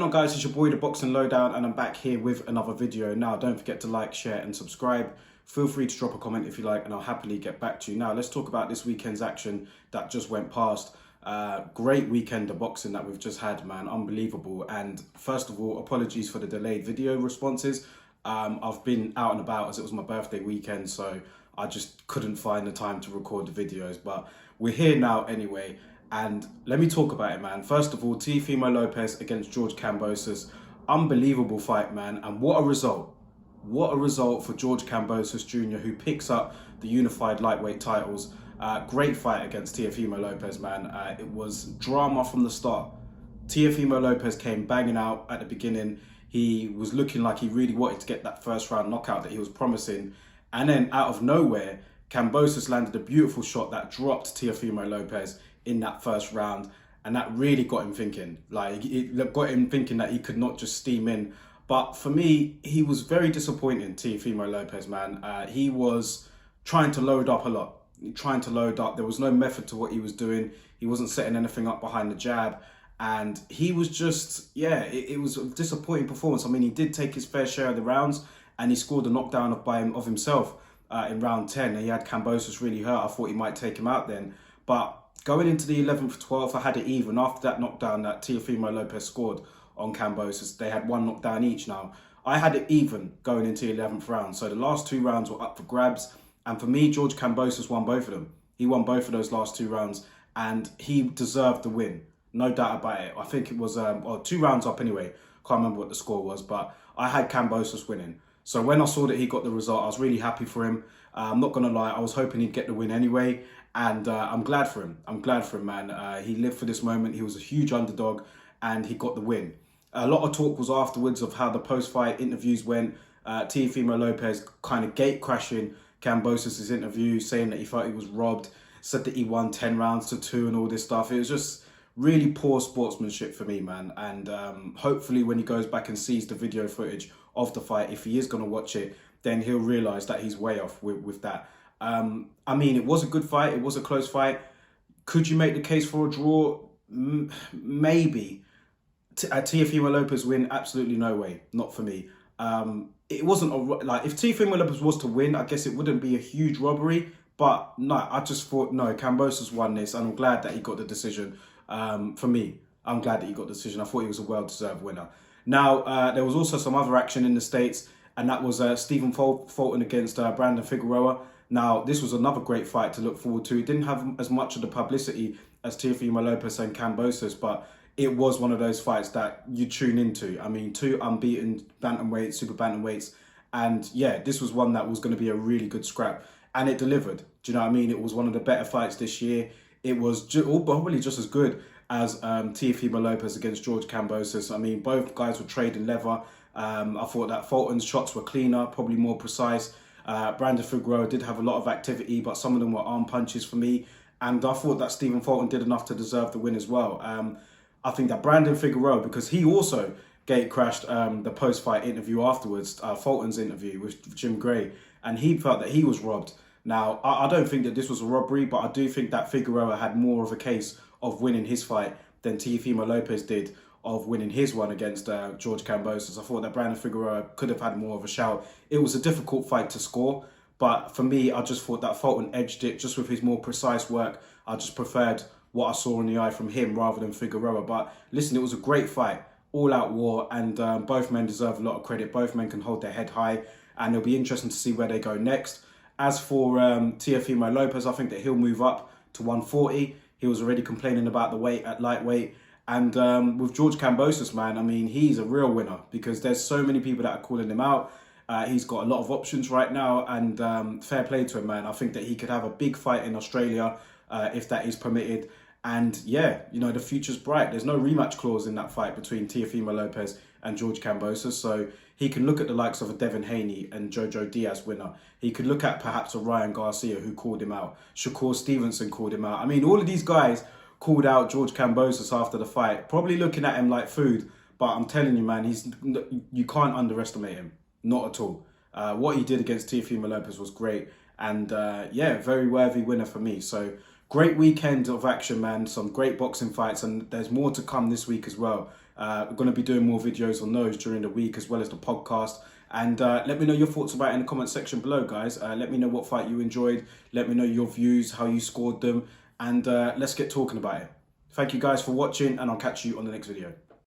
on, guys? It's your boy the Boxing Lowdown, and I'm back here with another video. Now, don't forget to like, share and subscribe. Feel free to drop a comment if you like, and I'll happily get back to you. Now, let's talk about this weekend's action that just went past. Great weekend of boxing that we've just had, man. Unbelievable. And first of all, apologies for the delayed video responses. I've been out and about as it was my birthday weekend, so I just couldn't find the time to record the videos. But we're here now anyway. And let me talk about it, man. First of all, Figueroa Lopez against George Kambosos. Unbelievable fight, man. And what a result. What a result for George Kambosos Jr., who picks up the unified lightweight titles. Great fight against Figueroa Lopez, man. It was drama from the start. Figueroa Lopez came banging out at the beginning. He was looking like he really wanted to get that first round knockout that he was promising. And then out of nowhere, Kambosos landed a beautiful shot that dropped Figueroa Lopez in that first round, and that really got him thinking. Like, it got him thinking that he could not just steam in. But for me, he was very disappointing, Figueroa Lopez, man. He was trying to load up a lot, There was no method to what he was doing. He wasn't setting anything up behind the jab, and he was just, it was a disappointing performance. I mean, he did take his fair share of the rounds, and he scored a knockdown of himself in round 10. And he had Kambosos really hurt. I thought he might take him out then, but going into the 11th, 12th, I had it even. After that knockdown that Figueroa Lopez scored on Kambosos, they had one knockdown each now. I had it even going into the 11th round. So the last two rounds were up for grabs. And for me, George Kambosos won both of them. He won both of those last two rounds, and he deserved the win. No doubt about it. I think it was 2 rounds up anyway. Can't remember what the score was, but I had Kambosos winning. So when I saw that he got the result, I was really happy for him. I'm not going to lie, I was hoping he'd get the win anyway. And I'm glad for him. I'm glad for him, man. He lived for this moment. He was a huge underdog, and he got the win. A lot of talk was afterwards of how the post-fight interviews went. Figueroa Lopez kind of gate crashing Kambosos' interview, saying that he felt he was robbed, said that he won 10 rounds to 2 and all this stuff. It was just really poor sportsmanship for me, man. And hopefully when he goes back and sees the video footage of the fight, if he is going to watch it, then he'll realise that he's way off with that. I mean, it was a good fight. It was a close fight. Could you make the case for a draw? Maybe. A Figueroa Lopez win? Absolutely no way. Not for me. It wasn't if Figueroa Lopez was to win, I guess it wouldn't be a huge robbery. But no, I just thought, no, Kambosos won this, and I'm glad that he got the decision. For me, I'm glad that he got the decision. I thought he was a well-deserved winner. Now, there was also some other action in the States, and that was Stephen Fulton against Brandon Figueroa. Now, this was another great fight to look forward to. It didn't have as much of the publicity as Figueroa Lopez and Kambosos, but it was one of those fights that you tune into. I mean, 2 unbeaten bantamweights, super bantamweights, and yeah, this was one that was going to be a really good scrap, and it delivered. Do you know what I mean? It was one of the better fights this year. It was probably just as good as Figueroa Lopez against George Kambosos. I mean, both guys were trading leather. I thought that Fulton's shots were cleaner, probably more precise. Brandon Figueroa did have a lot of activity, but some of them were arm punches for me. And I thought that Stephen Fulton did enough to deserve the win as well. I think that Brandon Figueroa, because he also gate crashed the post-fight interview afterwards, Fulton's interview with Jim Gray, and he felt that he was robbed. Now, I don't think that this was a robbery, but I do think that Figueroa had more of a case of winning his fight than Figueroa Lopez did of winning his one against George Kambosos. I thought that Brandon Figueroa could have had more of a shout. It was a difficult fight to score, but for me, I just thought that Fulton edged it just with his more precise work. I just preferred what I saw in the eye from him rather than Figueroa. But listen, it was a great fight, all-out war, and both men deserve a lot of credit. Both men can hold their head high, and it'll be interesting to see where they go next. As for Figueroa Lopez, I think that he'll move up to 140. He was already complaining about the weight at lightweight. And with George Kambosos, man, I mean, he's a real winner because there's so many people that are calling him out. He's got a lot of options right now, and fair play to him, man. I think that he could have a big fight in Australia if that is permitted. And yeah, you know, the future's bright. There's no rematch clause in that fight between Figueroa Lopez and George Kambosos. So he can look at the likes of a Devin Haney and Jojo Diaz winner. He could look at perhaps a Ryan Garcia who called him out. Shakur Stevenson called him out. I mean, all of these guys called out George Kambosos after the fight, probably looking at him like food. But I'm telling you, man, you can't underestimate him. Not at all. What he did against Figueroa Lopez was great. And yeah, very worthy winner for me. So great weekend of action, man. Some great boxing fights, and there's more to come this week as well. We're going to be doing more videos on those during the week as well as the podcast. And let me know your thoughts about it in the comment section below, guys. Let me know what fight you enjoyed. Let me know your views, how you scored them. And let's get talking about it. Thank you guys for watching, and I'll catch you on the next video.